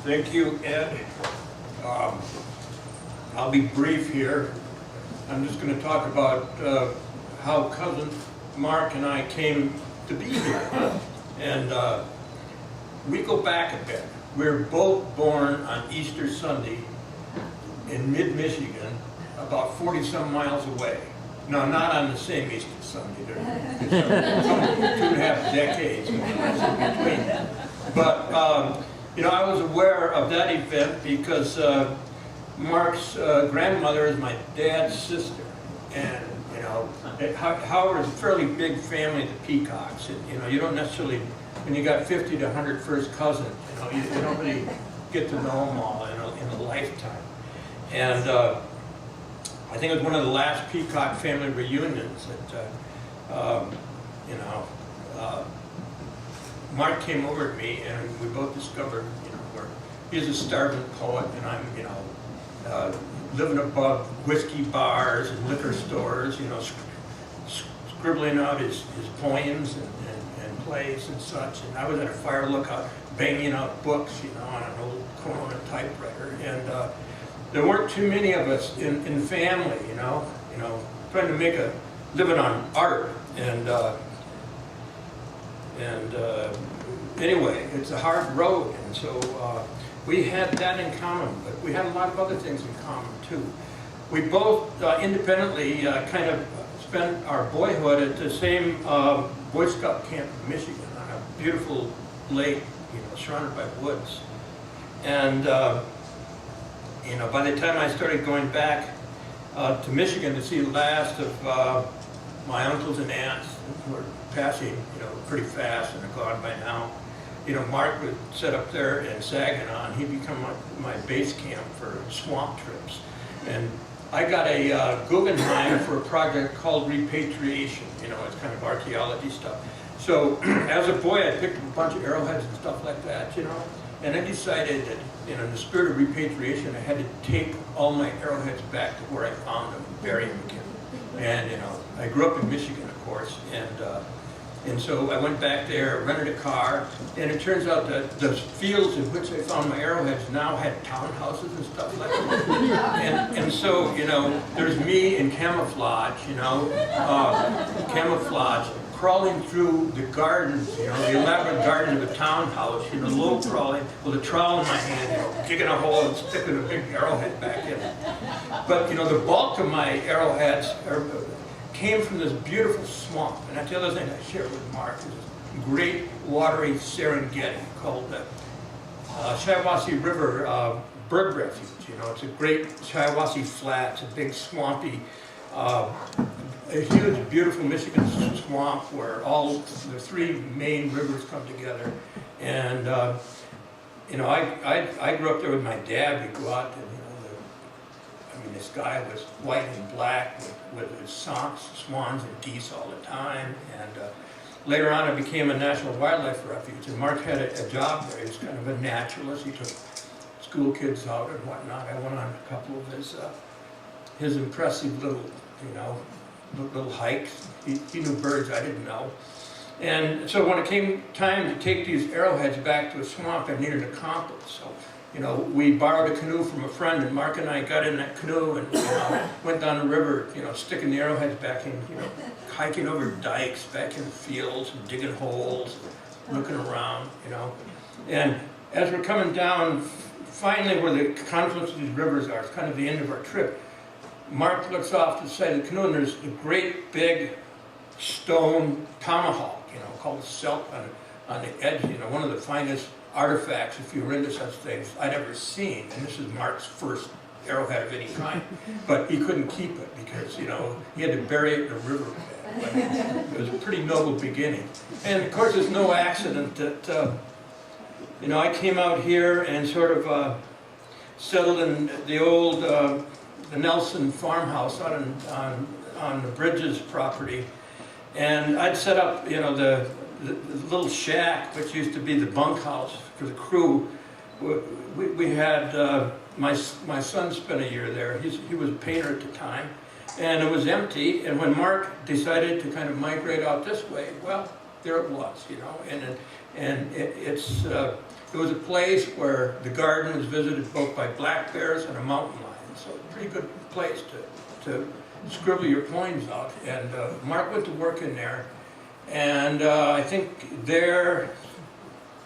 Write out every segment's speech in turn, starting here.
Thank you, Ed. I'll be brief here. I'm just going to talk about how cousin Mark and I came to be here. And we go back a bit. We're both born on Easter Sunday in mid-Michigan, about 40-some miles away. No, not on the same Easter Sunday. There's some 2.5 decades in between. But, you know, I was aware of that event because Mark's grandmother is my dad's sister. And, you know, Howard's a fairly big family, the Peacocks. And, you know, you don't necessarily, when you got 50 to 100 first cousins, you know, you don't really get to know them all in a lifetime. And I think it was one of the last Peacock family reunions that, you know, Mark came over to me and we both discovered, you know, where he's a starving poet and I'm, you know, living above whiskey bars and liquor stores, you know, scribbling out his poems and plays and such. And I was at a fire lookout banging out books, you know, on an old Corona typewriter. And there weren't too many of us in family, you know, trying to make a living on art. And anyway, it's a hard road, and so we had that in common, but we had a lot of other things in common too. We both independently kind of spent our boyhood at the same Boy Scout camp in Michigan on a beautiful lake, you know, surrounded by woods. And you know, by the time I started going back to Michigan to see the last of my uncles and aunts who were passing, you know, pretty fast and are gone by now. You know, Mark would set up there in Saginaw and he'd become my base camp for swamp trips. And I got a Guggenheim for a project called Repatriation. You know, it's kind of archaeology stuff. So as a boy, I picked up a bunch of arrowheads and stuff like that, you know. And I decided that, you know, in the spirit of repatriation, I had to take all my arrowheads back to where I found them and bury them again. And, you know, I grew up in Michigan, of course, and so I went back there, rented a car, and it turns out that the fields in which I found my arrowheads now had townhouses and stuff like that. And so, you know, there's me in camouflage, you know, camouflage, crawling through the gardens, you know, the elaborate garden of a townhouse, you know, low crawling with a trowel in my hand, you know, digging a hole and sticking a big arrowhead back in it. But, you know, the bulk of my arrowheads came from this beautiful swamp. And that's the other thing I shared with Mark, is this great watery Serengeti called the Shiawassee River Bird Refuge. You know, it's a great Shiawassee Flat, it's a big swampy, a huge, beautiful Michigan swamp where all the three main rivers come together. And, you know, I grew up there with my dad. We'd go out and, you know, the sky was white and black with swans and geese all the time. And later on, I became a National Wildlife Refuge. And Mark had a job there. He was kind of a naturalist. He took school kids out and whatnot. I went on a couple of his impressive little, you know, little hikes. He knew birds I didn't know. And so when it came time to take these arrowheads back to a swamp, I needed a compass. So, you know, we borrowed a canoe from a friend, and Mark and I got in that canoe and, you know, went down the river, you know, sticking the arrowheads back in, you know, hiking over dikes, back in fields, and digging holes, looking around, you know. And as we're coming down, finally where the confluence of these rivers are, it's kind of the end of our trip, Mark looks off to the side of the canoe and there's a great big stone tomahawk, you know, called a silk on the edge, you know, one of the finest artifacts, if you were into such things, I'd ever seen. And this is Mark's first arrowhead of any kind. But he couldn't keep it because, you know, he had to bury it in a riverbed. But it was a pretty noble beginning. And of course, it's no accident that, you know, I came out here and sort of settled in the old, the Nelson farmhouse out on the Bridges property. And I'd set up, you know, the little shack, which used to be the bunkhouse for the crew. We had, my son spent a year there. He was a painter at the time. And it was empty. And when Mark decided to kind of migrate out this way, well, there it was, you know, and it was a place where the garden was visited both by black bears and a mountain lion, so a pretty good place to scribble your poems out. And Marc went to work in there, and I think there,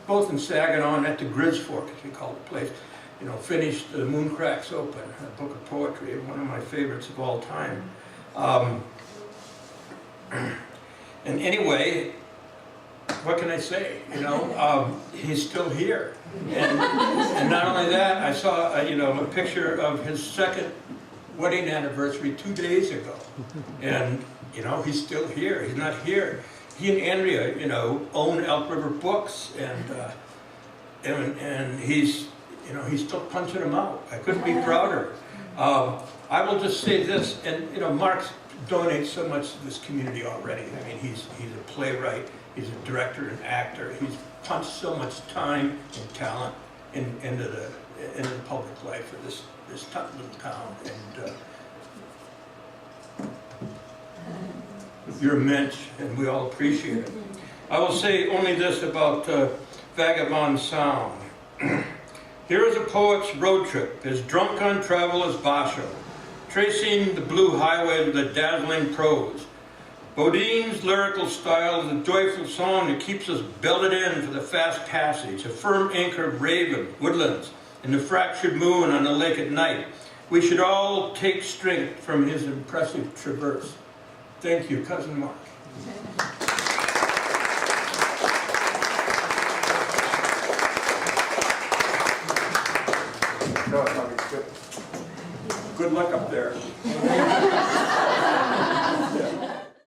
both in Saginaw and at the Grizz Fork, as we call the place, you know, finished The Moon Cracks Open, a book of poetry, one of my favorites of all time. And anyway, what can I say? You know, he's still here, and not only that, I saw you know, a picture of his second wedding anniversary 2 days ago, and you know, he's still here. He's not here. He and Andrea, you know, own Elk River Books, and he's, you know, he's still punching them out. I couldn't be prouder. I will just say this, and you know, Marc donates so much to this community already. I mean, he's a playwright, he's a director and actor. He's punched so much time and talent into the public life of this little town, and you're a mensch, and we all appreciate it. I will say only this about Vagabond Song. Here is a poet's road trip, as drunk on travel as Basho, tracing the blue highway with a dazzling prose. Beaudin's lyrical style is a joyful song that keeps us belted in for the fast passage, a firm anchor of raven, woodlands, and the fractured moon on the lake at night. We should all take strength from his impressive traverse. Thank you, Cousin Marc. Good luck up there.